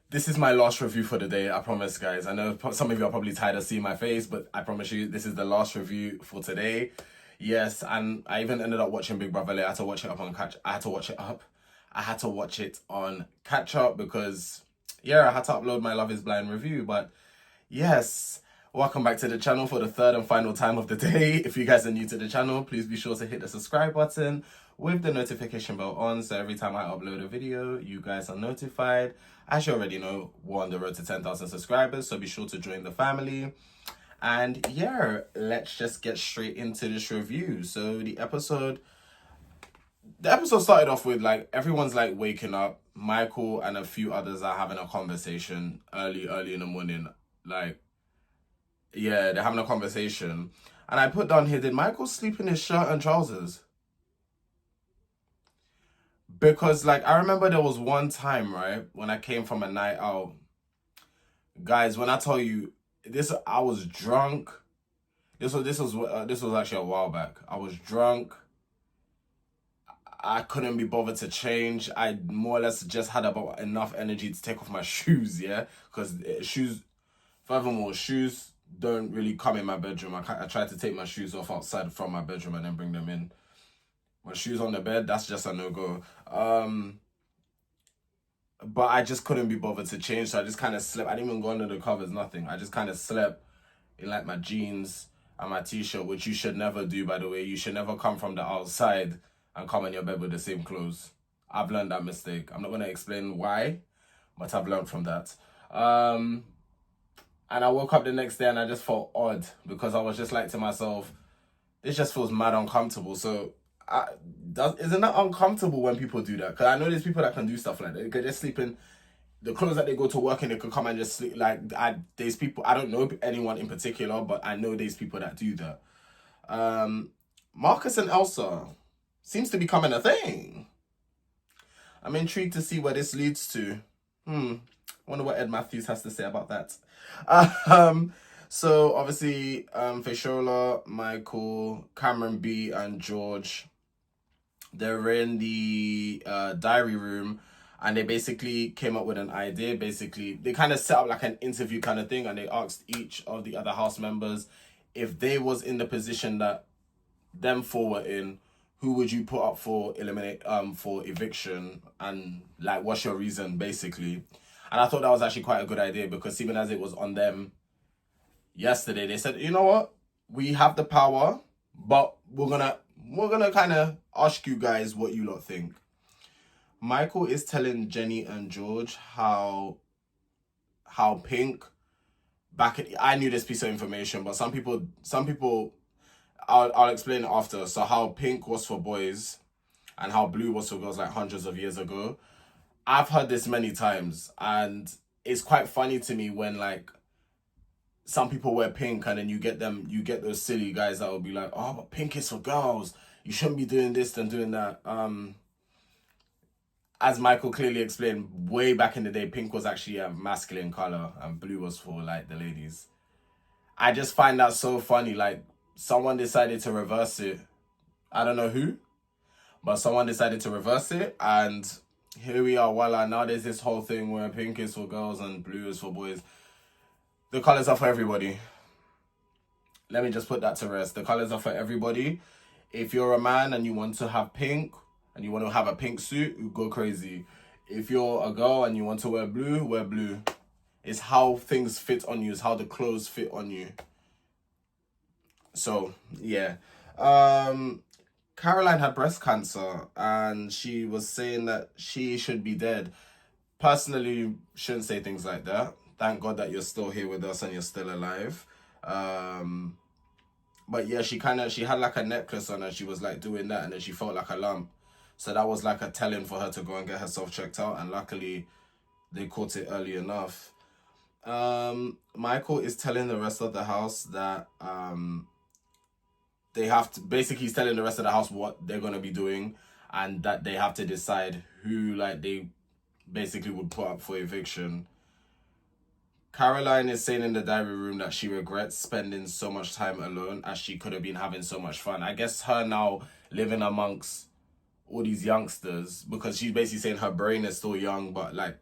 This is my last review for the day, I promise, guys. I know some of you are probably tired of seeing my face, but I promise you, this is the last review for today. Yes, and I even ended up watching Big Brother late. I had to watch it up on catch. I had to watch it up. I had to watch it on catch up because, yeah, I had to upload my Love Is Blind review. But yes, welcome back to the channel for the third and final time of the day. If you guys are new to the channel, please be sure to hit the subscribe button with the notification bell on, so every time I upload a video, you guys are notified. As you already know, we're on the road to 10,000 subscribers, so be sure to join the family. And yeah, let's just get straight into this review. So the episode started off with like everyone's like waking up. Michael and a few others are having a conversation early in the morning. Like, yeah, they're having a conversation. And I put down here, did Michael sleep in his shirt and trousers? Because like I remember there was one time, right, when I came from a night out. Guys, when I tell you this, I was drunk. This was actually a while back. I was drunk. I couldn't be bothered to change. I more or less just had about enough energy to take off my shoes, yeah? Because furthermore, shoes don't really come in my bedroom. I tried to take my shoes off outside from my bedroom and then bring them in. My shoes on the bed, that's just a no-go. But I just couldn't be bothered to change, so I just kind of slept. I didn't even go under the covers, nothing. I just kind of slept in like my jeans and my t-shirt, which you should never do, by the way. You should never come from the outside and come in your bed with the same clothes. I've learned that mistake. I'm not going to explain why, but I've learned from that. And I woke up the next day and I just felt odd because I was just like to myself, this just feels mad uncomfortable. So, isn't that uncomfortable when people do that? Because I know there's people that can do stuff like that. They could just sleep in the clothes that they go to work in. They could come and just sleep. Like, there's people, I don't know anyone in particular, but I know there's people that do that. Marcus and Elsa seems to be becoming a thing. I'm intrigued to see where this leads to. I wonder what Ed Matthews has to say about that. So obviously, Fashola, Michael, Cameron B, and George, they're in the diary room, and they basically came up with an idea. Basically, they kind of set up like an interview kind of thing, and they asked each of the other house members if they was in the position that them four were in, who would you put up for eviction, and like what's your reason basically. And I thought that was actually quite a good idea because even as it was on them yesterday, they said, you know what, we have the power, but we're gonna kind of ask you guys what you lot think. Michael is telling Jenny and George how Pink I knew this piece of information, but some people I'll explain it after. So how Pink was for boys and how blue was for girls like hundreds of years ago. I've heard this many times, and it's quite funny to me when like some people wear pink and then you get those silly guys that will be like, oh, but pink is for girls. You shouldn't be doing this and doing that. As Michael clearly explained, way back in the day, pink was actually a masculine color and blue was for like the ladies. I just find that so funny. Like someone decided to reverse it. I don't know who, but someone decided to reverse it, and here we are. Voila! Now there's this whole thing where pink is for girls and blue is for boys. The colors are for everybody. Let me just put that to rest. The colors are for everybody. If you're a man and you want to have pink and you want to have a pink suit, you go crazy. If you're a girl and you want to wear blue, wear blue. It's how things fit on you. It's how the clothes fit on you. So, yeah. Caroline had breast cancer and she was saying that she should be dead. Personally, shouldn't say things like that. Thank God that you're still here with us and you're still alive. But yeah, she had like a necklace on and she was like doing that and then she felt like a lump. So that was like a telling for her to go and get herself checked out, and luckily they caught it early enough. Michael is telling the rest of the house that they have to, basically he's telling the rest of the house what they're going to be doing and that they have to decide who like they basically would put up for eviction. Caroline is saying in the diary room that she regrets spending so much time alone as she could have been having so much fun. I guess her now living amongst all these youngsters, because she's basically saying her brain is still young, but like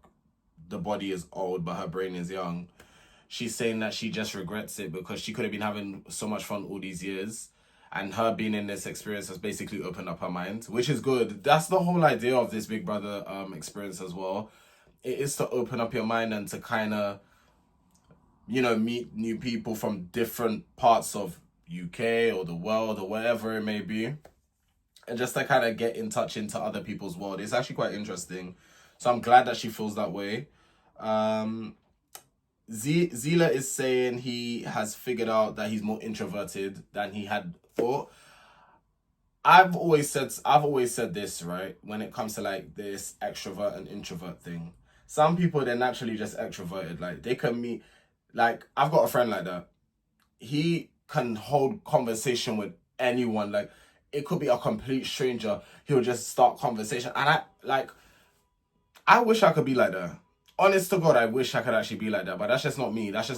the body is old, but her brain is young. She's saying that she just regrets it because she could have been having so much fun all these years. And her being in this experience has basically opened up her mind, which is good. That's the whole idea of this Big Brother experience as well. It is to open up your mind and to kind of, meet new people from different parts of UK or the world or wherever it may be. And just to kind of get in touch into other people's world. It's actually quite interesting. So I'm glad that she feels that way. Zila is saying he has figured out that he's more introverted than he had thought. I've always said this, right? When it comes to like this extrovert and introvert thing. Some people, they're naturally just extroverted. Like they can meet, like I've got a friend like that. He can hold conversation with anyone. Like it could be a complete stranger. He'll just start conversation. And I wish I could be like that. Honest to God, I wish I could actually be like that. But that's just not me. That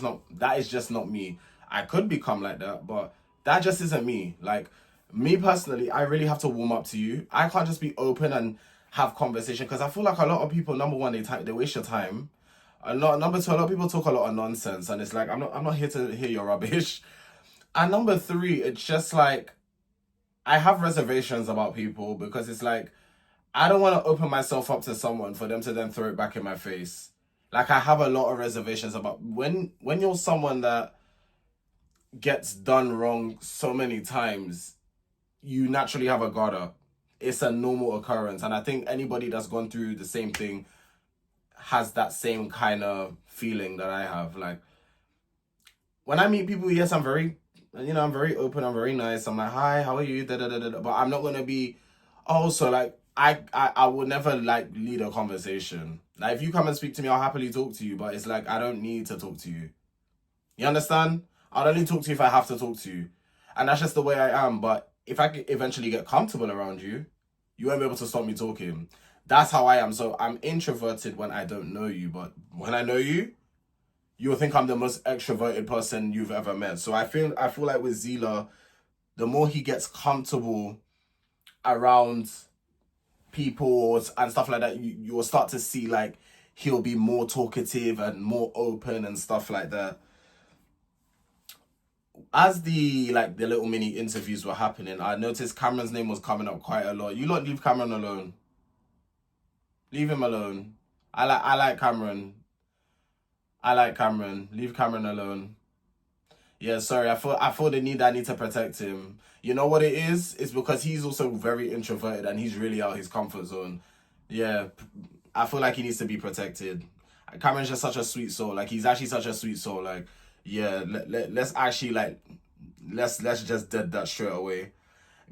is just not me. I could become like that, but that just isn't me. Like me personally, I really have to warm up to you. I can't just be open and have conversation because I feel like a lot of people, number one, they waste your time. Number two, a lot of people talk a lot of nonsense, and it's like I'm not here to hear your rubbish. And number three, it's just like I have reservations about people because it's like I don't want to open myself up to someone for them to then throw it back in my face. Like I have a lot of reservations about when you're someone that gets done wrong so many times, you naturally have a guard up. It's a normal occurrence, and I think anybody that's gone through the same thing has that same kind of feeling that I have. Like when I meet people, yes, I'm very, I'm very open. I'm very nice. I'm like, hi, how are you? Da, da, da, da, da. But I'm not gonna be. Also, like I would never like lead a conversation. Like if you come and speak to me, I'll happily talk to you. But it's like I don't need to talk to you. You understand? I'll only talk to you if I have to talk to you, and that's just the way I am. But if I could eventually get comfortable around you, you won't be able to stop me talking. That's how I am. So I'm introverted when I don't know you, but when I know you, you'll think I'm the most extroverted person you've ever met. So I feel like with Zila, the more he gets comfortable around people and stuff like that, you'll start to see like he'll be more talkative and more open and stuff like that. As the little mini interviews were happening, I noticed Cameron's name was coming up quite a lot. You lot leave Cameron alone. Leave him alone. I like Cameron. I like Cameron. Leave Cameron alone. Yeah, sorry. I feel the need. I need to protect him. You know what it is? It's because he's also very introverted and he's really out his comfort zone. Yeah, I feel like he needs to be protected. Cameron's just such a sweet soul. Like he's actually such a sweet soul. Like yeah, let's actually like let's just dead that straight away.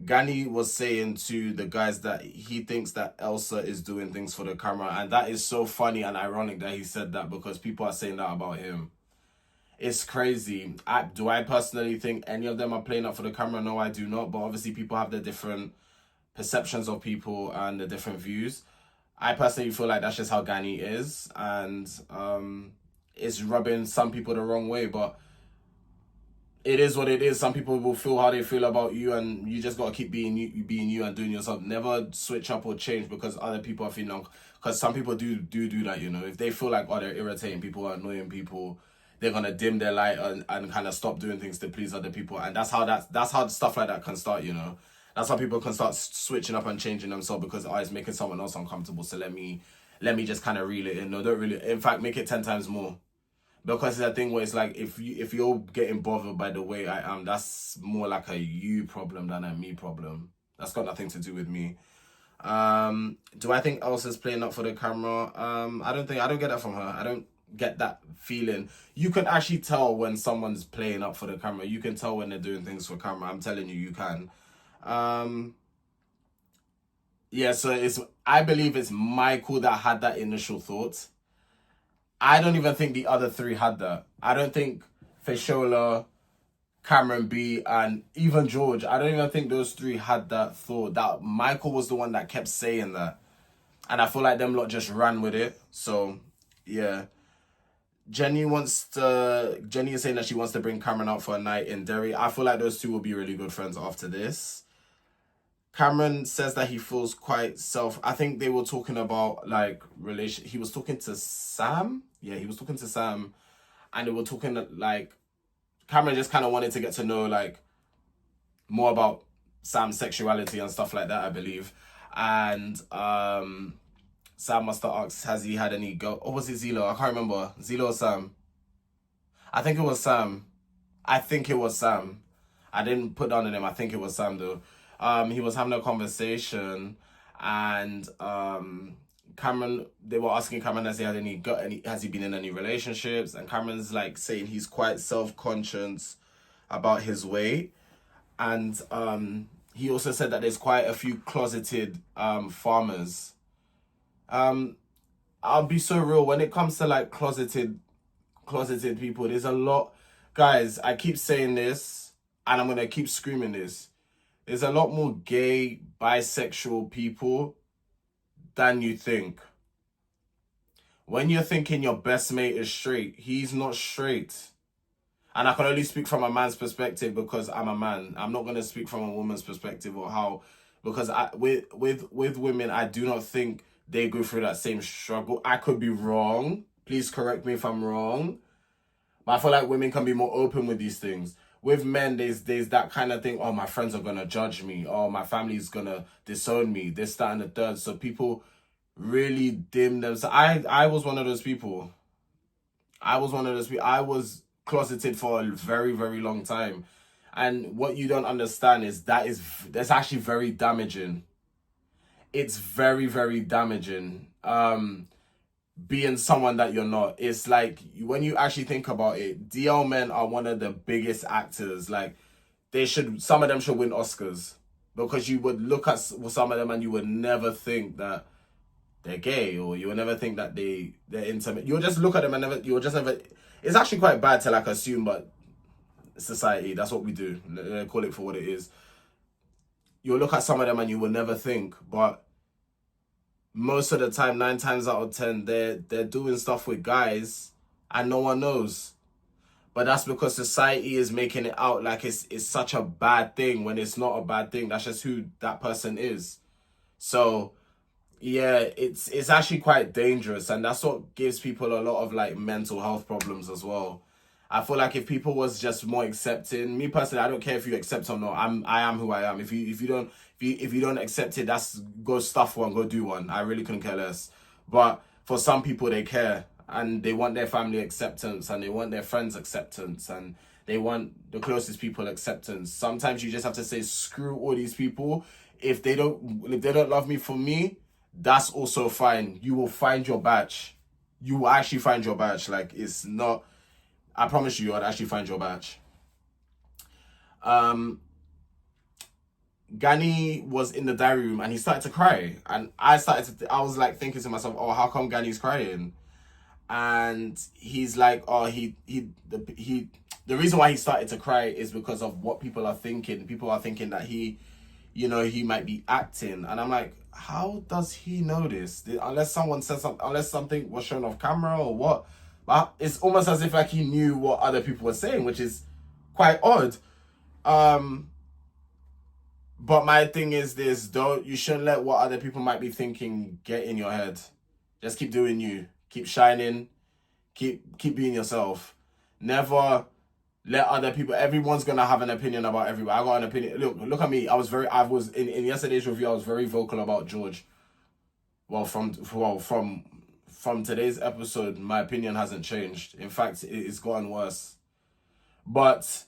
Gani was saying to the guys that he thinks that Elsa is doing things for the camera, and that is so funny and ironic that he said that because people are saying that about him. It's crazy. Do I personally think any of them are playing up for the camera? No, I do not. But obviously, people have their different perceptions of people and the different views. I personally feel like that's just how Gani is, and it's rubbing some people the wrong way. But it is what it is. Some people will feel how they feel about you, and you just gotta keep being you and doing yourself. Never switch up or change because other people are feeling. Because some people do that. If they feel like they're irritating people or annoying people, they're gonna dim their light and kind of stop doing things to please other people, and that's how stuff like that can start. That's how people can start switching up and changing themselves because it's making someone else uncomfortable. So let me just kind of reel it in. No, don't really. In fact, make it 10 times more. Because it's a thing where it's like if you're getting bothered by the way I am, that's more like a you problem than a me problem. That's got nothing to do with me. Do I think Elsa's playing up for the camera? I don't get that from her. I don't get that feeling. You can actually tell when someone's playing up for the camera. You can tell when they're doing things for camera. I'm telling you, you can. Yeah, so I believe it's Michael that had that initial thought. I don't even think the other three had that. I don't think Fashola, Cameron B, and even George, I don't even think those three had that thought. That Michael was the one that kept saying that. And I feel like them lot just ran with it. So, yeah. Jenny is saying that she wants to bring Cameron out for a night in Derry. I feel like those two will be really good friends after this. Cameron says that he feels quite I think they were talking about like relation. He was talking to Sam. Yeah, he was talking to Sam, and they were talking like Cameron just kind of wanted to get to know like more about Sam's sexuality and stuff like that, I believe. And Sam must have asked, has he had any girl? Or was it Zelo? I can't remember. Zelo or Sam? I think it was Sam. I think it was Sam. I didn't put down the name. I think it was Sam though. He was having a conversation, and Cameron. They were asking Cameron, has he had any? Has he been in any relationships? And Cameron's like saying he's quite self-conscious about his weight, and he also said that there's quite a few closeted farmers. I'll be so real when it comes to like closeted people. There's a lot, guys. I keep saying this, and I'm gonna keep screaming this. There's a lot more gay, bisexual people than you think. When you're thinking your best mate is straight, he's not straight. And I can only speak from a man's perspective because I'm a man. I'm not gonna speak from a woman's perspective or how, because with women, I do not think they go through that same struggle. I could be wrong. Please correct me if I'm wrong. But I feel like women can be more open with these things. With men, there's that kind of thing. Oh, my friends are gonna judge me. Oh, my family's gonna disown me. This, that, and the third. So people really dim them. So I was one of those people. I was closeted for a very, very long time. And what you don't understand is that's actually very damaging. It's very, very damaging. Being someone that you're not. It's like when you actually think about it, DL men are one of the biggest actors. Like some of them should win Oscars, because you would look at some of them and you would never think that they're gay, or you would never think that they're intimate. You'll just look at them and you'll just never. It's actually quite bad to like assume, but society, that's what we do. Call it for what it is. You'll look at some of them and you will never think, but most of the time, 9 times out of 10, they're doing stuff with guys and no one knows. But that's because society is making it out like it's such a bad thing when it's not a bad thing. That's just who that person is. So yeah, it's actually quite dangerous, and that's what gives people a lot of like mental health problems as well. I feel like if people was just more accepting, me personally, I don't care if you accept or not. I am who I am. If you don't accept it, that's go stuff one, go do one. I really couldn't care less. But for some people, they care, and they want their family acceptance, and they want their friends acceptance, and they want the closest people acceptance. Sometimes you just have to say screw all these people. If they don't love me for me, that's also fine. You will find your batch. You will actually find your batch. Like, it's not, I promise you, I'd actually find your batch. Gani was in the diary room and he started to cry, and I was like thinking to myself, oh, how come Gani's crying? And he's like, oh, the reason why he started to cry is because of what people are thinking. People are thinking that he might be acting, and I'm like, how does he know this? Unless someone said something, unless something was shown off camera or what. But it's almost as if like he knew what other people were saying, which is quite odd. But my thing is this: you shouldn't let what other people might be thinking get in your head. Just keep doing you, keep shining, keep being yourself. Never let other people. Everyone's gonna have an opinion about everyone. I got an opinion. Look at me. I was in yesterday's review. I was very vocal about George. Well, from today's episode, my opinion hasn't changed. In fact, it's gotten worse. But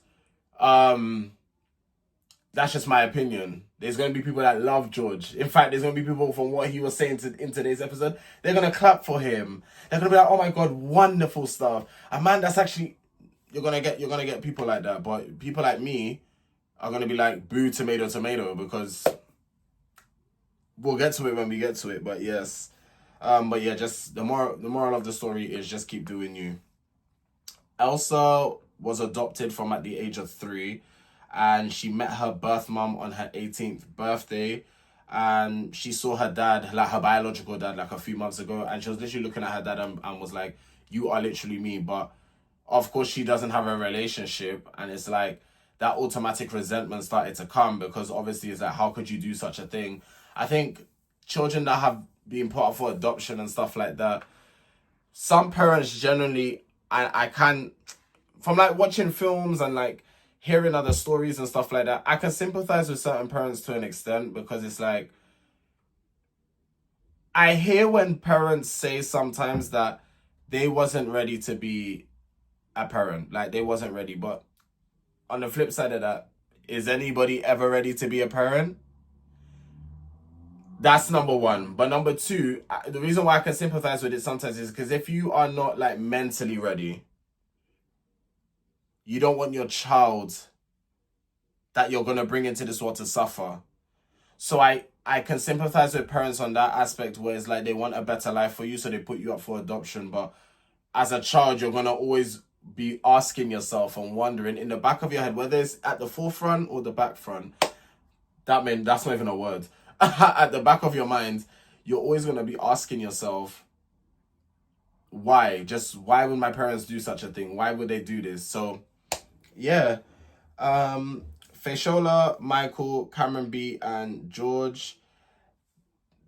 that's just my opinion. There's going to be people that love George. In fact, there's going to be people from what he was saying in today's episode. They're going to clap for him. They're going to be like, oh my God, wonderful stuff. And man, that's actually, you're going to get people like that. But people like me are going to be like, boo, tomato, tomato, because we'll get to it when we get to it. But yes. But yeah, just the moral of the story is just keep doing you. Elsa was adopted from at the age of 3. And she met her birth mum on her 18th birthday, and she saw her dad, like her biological dad, like a few months ago, and she was literally looking at her dad and was like, you are literally me. But of course she doesn't have a relationship, and it's like that automatic resentment started to come, because obviously it's like, how could you do such a thing? I think children that have been put up for adoption and stuff like that, some parents generally, I can, from like watching films and like hearing other stories and stuff like that, I can sympathize with certain parents to an extent, because it's like, I hear when parents say sometimes that they wasn't ready to be a parent, like they wasn't ready. But on the flip side of that, is anybody ever ready to be a parent? That's number one. But number two, the reason why I can sympathize with it sometimes is because if you are not like mentally ready, you don't want your child that you're going to bring into this world to suffer. So I can sympathize with parents on that aspect, where it's like they want a better life for you, so they put you up for adoption. But as a child, you're going to always be asking yourself and wondering in the back of your head, whether it's at the forefront or the back front. That's not even a word. At the back of your mind, you're always going to be asking yourself, why? Just why would my parents do such a thing? Why would they do this? So, yeah. Faishola, Michael, Cameron B, and George,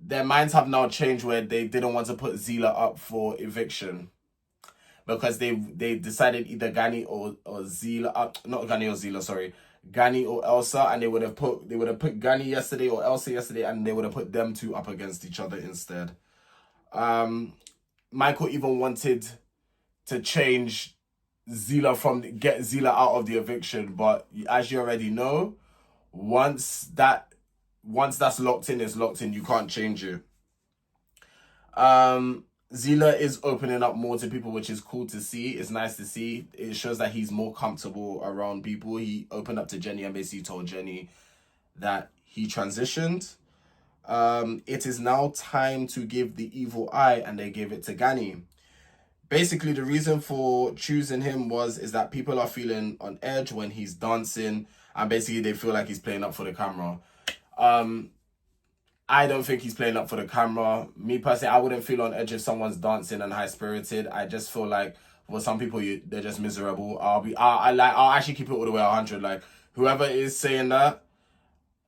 their minds have now changed, where they didn't want to put Zila up for eviction, because they decided either Gani or Zila, not Gani or Zila, sorry, Gani or Elsa, and they would have put Gani yesterday or Elsa yesterday, and they would have put them two up against each other instead. Michael even wanted to change get Zila out of the eviction, but as you already know, once that's locked in, it's locked in. You can't change it. Zila is opening up more to people, which is cool to see. It's nice to see. It shows that he's more comfortable around people. He opened up to Jenny and basically told Jenny that he transitioned. It is now time to give the evil eye, and they gave it to Gani. Basically, the reason for choosing him is that people are feeling on edge when he's dancing, and basically they feel like he's playing up for the camera. I don't think he's playing up for the camera. Me personally, I wouldn't feel on edge if someone's dancing and high spirited. I just feel like for some people, they're just miserable. I'll actually keep it all the way 100. Like, whoever is saying that,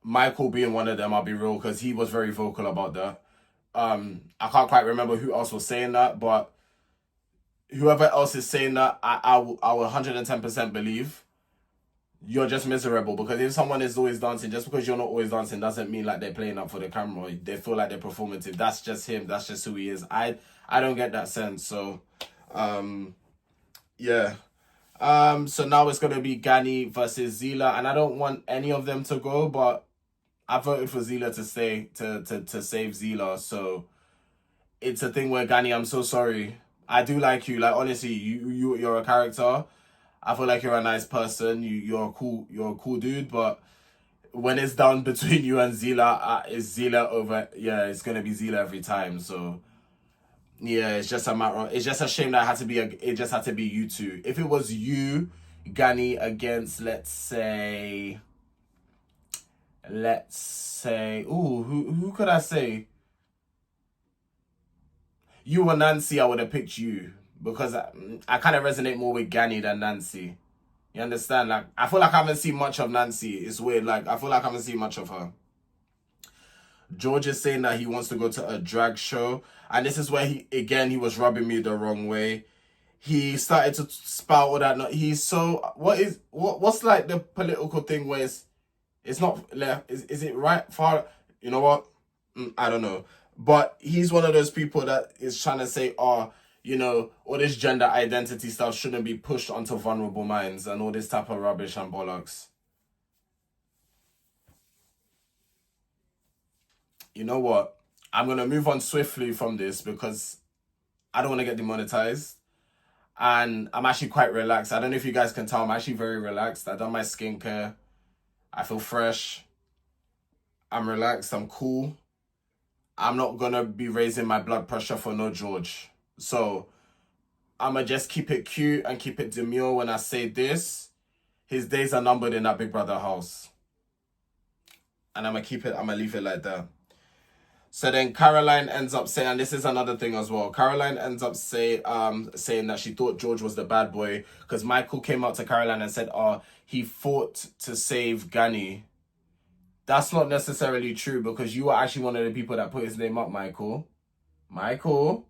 Michael being one of them, I'll be real, because he was very vocal about that. I can't quite remember who else was saying that, but whoever else is saying that, I will 110% believe you're just miserable. Because if someone is always dancing, just because you're not always dancing doesn't mean like they're playing up for the camera. They feel like they're performative. That's just him. That's just who he is. I don't get that sense. So, yeah. So now it's gonna be Gani versus Zila, and I don't want any of them to go, but I voted for Zila to stay to save Zila. So it's a thing where, Gani, I'm so sorry. I do like you. Like, honestly, you're a character. I feel like you're a nice person. You're a cool dude. But when it's down between you and Zila, it's Zila over. Yeah, it's gonna be Zila every time. So yeah, it's just a matter. It's just a shame that it just had to be you two. If it was you, Gani, against let's say, ooh, who could I say? You or Nancy, I would have picked you, because I kind of resonate more with Gani than Nancy. You understand? Like, I feel like I haven't seen much of Nancy. It's weird. Like, I feel like I haven't seen much of her. George is saying that he wants to go to a drag show, and this is where he was rubbing me the wrong way. He started to spout all that. He's so what's like the political thing where it's not left. Is it right? Far? You know what? I don't know. But he's one of those people that is trying to say, all this gender identity stuff shouldn't be pushed onto vulnerable minds and all this type of rubbish and bollocks. You know what? I'm going to move on swiftly from this, because I don't want to get demonetized. And I'm actually quite relaxed. I don't know if you guys can tell, I'm actually very relaxed. I've done my skincare. I feel fresh. I'm relaxed. I'm cool. I'm not going to be raising my blood pressure for no George. So I'm going to just keep it cute and keep it demure when I say this. His days are numbered in that Big Brother house. And I'm going to leave it like that. So then Caroline ends up saying, and this is another thing as well. Caroline ends up saying that she thought George was the bad boy because Michael came out to Caroline and said, "Oh, he fought to save Gani." That's not necessarily true because you were actually one of the people that put his name up, Michael. Michael.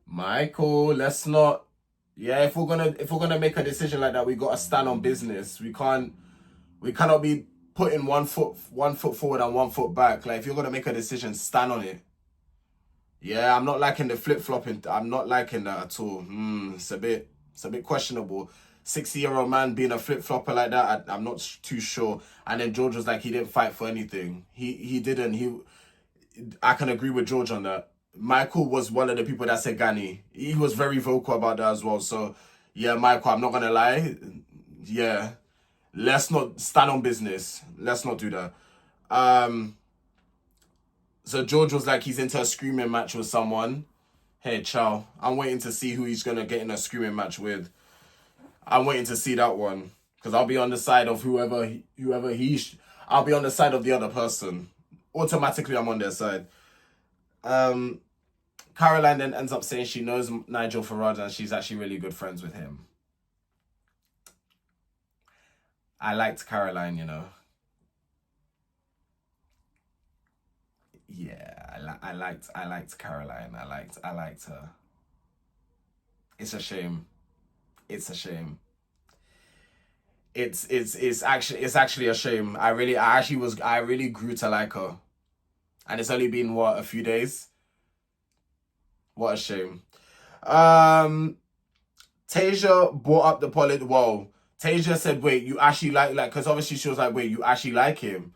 Let's not. Yeah, if we're gonna make a decision like that, we gotta stand on business. We cannot be putting one foot forward and one foot back. Like if you're gonna make a decision, stand on it. Yeah, I'm not liking the flip flopping. I'm not liking that at all. It's a bit questionable. 60-year-old man being a flip flopper like that, I'm not too sure. And then George was like, he didn't fight for anything. He didn't. I can agree with George on that. Michael was one of the people that said Gani. He was very vocal about that as well. So yeah, Michael, I'm not gonna lie. Yeah, let's not stand on business. Let's not do that. So George was like, he's into a screaming match with someone. Hey, ciao. I'm waiting to see who he's gonna get in a screaming match with. I'm waiting to see that one because I'll be on the side of I'll be on the side of the other person. Automatically, I'm on their side. Caroline then ends up saying she knows Nigel Farage and she's actually really good friends with him. I liked Caroline, you know. Yeah, I liked Caroline. I liked her. It's a shame. It's a shame. It's actually a shame. I really grew to like her. And it's only been what, a few days? What a shame. Teja brought up the Whoa. Teja said, wait, you actually like, because obviously she was like, wait, you actually like him?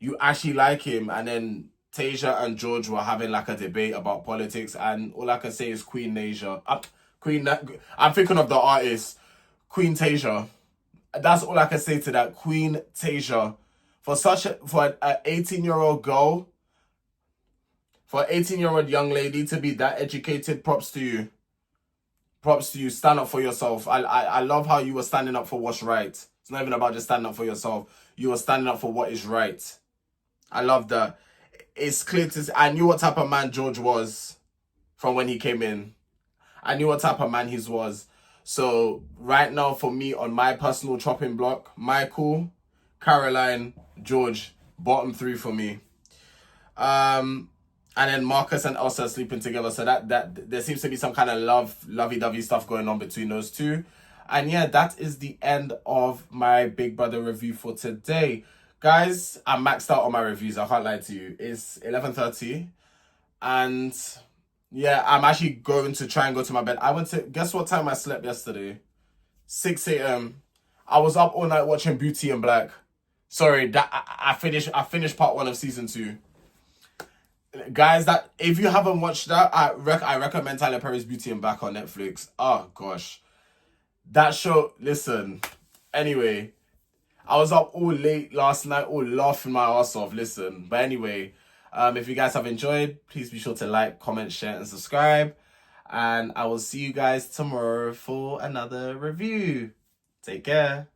You actually like him? And then Teja and George were having like a debate about politics, and all I can say is Queen Teja. I'm thinking of the artist, Queen Teja. That's all I can say to that. Queen Teja. For an 18-year-old girl, for an 18-year-old young lady to be that educated, props to you. Props to you. Stand up for yourself. I love how you were standing up for what's right. It's not even about just standing up for yourself. You were standing up for what is right. I love that. It's clear to see. I knew what type of man George was from when he came in. I knew what type of man he was. So right now for me on my personal chopping block, Michael, Caroline, George, bottom three for me. And then Marcus and Elsa sleeping together. So that there seems to be some kind of lovey-dovey stuff going on between those two. And yeah, that is the end of my Big Brother review for today. Guys, I'm maxed out on my reviews. I can't lie to you. It's 11:30. And yeah, I'm actually going to try and go to my bed. Guess what time I slept yesterday? 6 a.m. I was up all night watching Beauty and Black. Sorry, I finished part 1 of season 2. Guys, that if you haven't watched that, I recommend Tyler Perry's Beauty and Black on Netflix. Oh gosh, that show. Listen, anyway, I was up all late last night, all laughing my ass off. Listen, but anyway, if you guys have enjoyed, please be sure to like, comment, share, and subscribe. And I will see you guys tomorrow for another review. Take care.